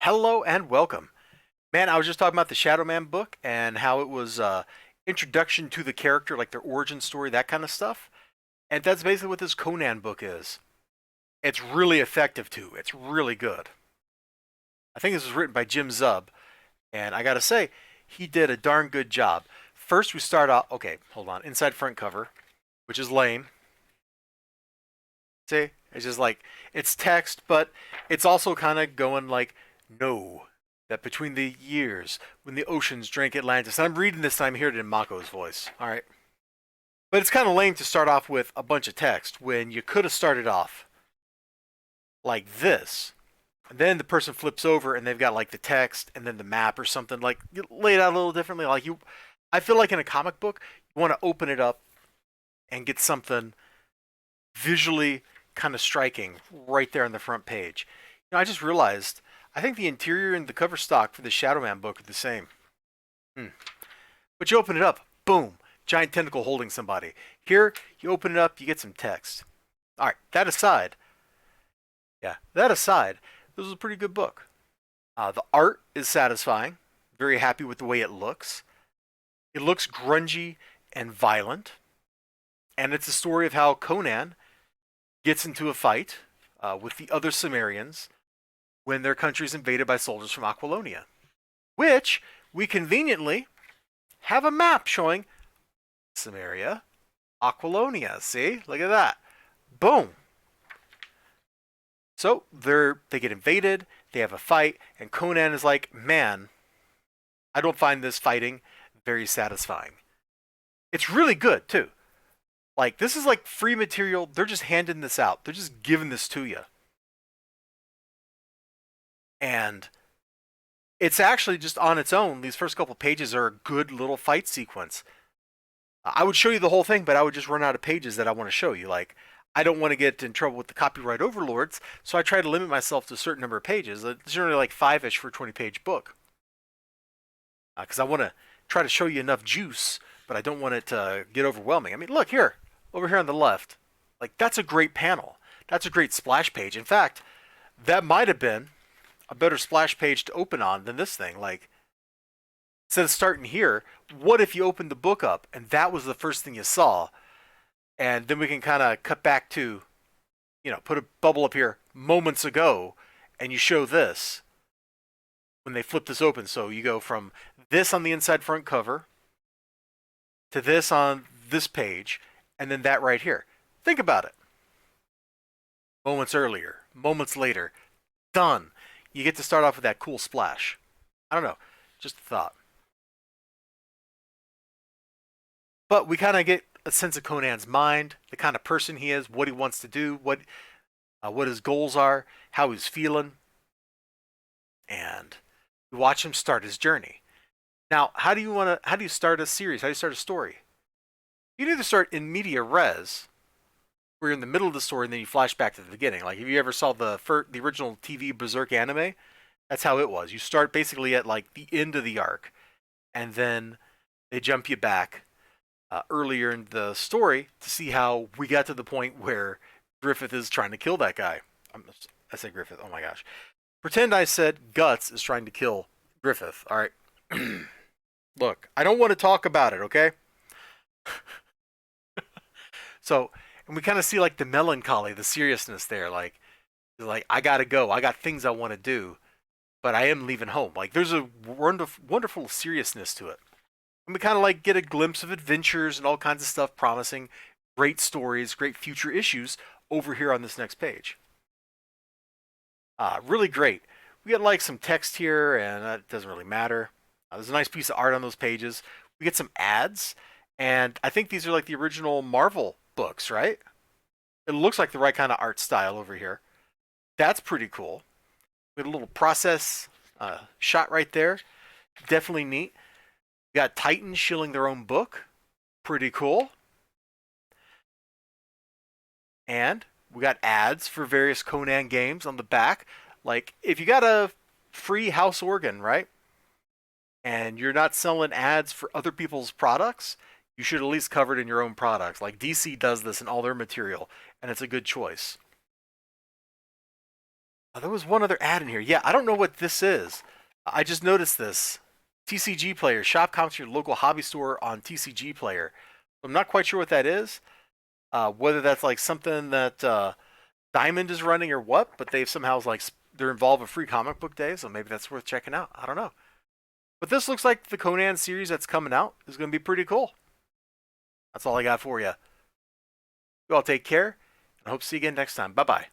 Hello and welcome. Man, I was just talking about the Shadow Man book and how it was introduction to the character, like their origin story, that kind of stuff. And that's basically what this Conan book is. It's really effective too. It's really good. I think this was written by Jim Zub, and I gotta say, he did a darn good job. First, we start off. Okay, hold on. Inside front cover, which is lame. See, it's just like it's text, but it's also kind of going like, no, that between the years when the oceans drank Atlantis. And I'm reading this and I'm hearing it in Mako's voice. All right, but it's kind of lame to start off with a bunch of text when you could have started off like this. And then the person flips over and they've got like the text and then the map or something, like you lay it out a little differently. Like you, I feel like in a comic book, you want to open it up and get something visually kind of striking right there on the front page. I just realized I think the interior and the cover stock for the Shadow Man book are the same. But you open it up, boom, giant tentacle holding somebody. Here, you open it up, you get some text. All right, that aside, this was a pretty good book. The art is satisfying. Very happy with the way it looks. It looks grungy and violent. And it's a story of how Conan gets into a fight with the other Cimmerians when their country is invaded by soldiers from Aquilonia, which we conveniently have a map showing Cimmeria, Aquilonia. See, look at that. Boom. So they get invaded, they have a fight, and Conan is like, man, I don't find this fighting very satisfying. It's really good too. Like, this is like free material. They're just handing this out. They're just giving this to you. And it's actually just on its own. These first couple pages are a good little fight sequence. I would show you the whole thing, but I would just run out of pages that I want to show you. Like, I don't want to get in trouble with the copyright overlords, so I try to limit myself to a certain number of pages. It's generally like five-ish for a 20-page book. Because I want to try to show you enough juice, but I don't want it to get overwhelming. I mean, look here, over here on the left. Like, that's a great panel. That's a great splash page. In fact, that might have been a better splash page to open on than this thing. Like, instead of starting here, what if you opened the book up and that was the first thing you saw? And then we can kind of cut back to, put a bubble up here moments ago, and you show this when they flip this open. So you go from this on the inside front cover to this on this page, and then that right here. Think about it. Moments earlier, moments later, done. You get to start off with that cool splash. I don't know, just a thought. But we kind of get a sense of Conan's mind, the kind of person he is, what he wants to do, what his goals are, how he's feeling, and we watch him start his journey. Now, how do you start a series? How do you start a story? You can either start in media res, where you're in the middle of the story and then you flash back to the beginning. Like if you ever saw the original TV Berserk anime, that's how it was. You start basically at like the end of the arc, and then they jump you back earlier in the story to see how we got to the point where Griffith is trying to kill that guy. I said Griffith. Oh my gosh. Pretend I said Guts is trying to kill Griffith. All right. Look, I don't want to talk about it, okay? So, and we kind of see like the melancholy, the seriousness there. Like I gotta go. I got things I want to do, but I am leaving home. Like there's a wonderful seriousness to it. And we kind of like get a glimpse of adventures and all kinds of stuff promising great stories, great future issues over here on this next page. Really great. We get like some text here, and that doesn't really matter. There's a nice piece of art on those pages. We get some ads, and I think these are like the original Marvel books, right? It looks like the right kind of art style over here. That's pretty cool. We got a little process shot right there. Definitely neat. We got Titans shilling their own book. Pretty cool. And we got ads for various Conan games on the back. Like, if you got a free house organ, right? And you're not selling ads for other people's products, you should at least cover it in your own products. Like DC does this in all their material, and it's a good choice. There was one other ad in here. Yeah, I don't know what this is. I just noticed this. TCG Player. Shop comics at your local hobby store on TCG Player. I'm not quite sure what that is. Whether that's like something that Diamond is running or what, but they've somehow like they're involved with Free Comic Book Day, so maybe that's worth checking out. I don't know. But this looks like the Conan series that's coming out is going to be pretty cool. That's all I got for you. You all take care, and I hope to see you again next time. Bye-bye.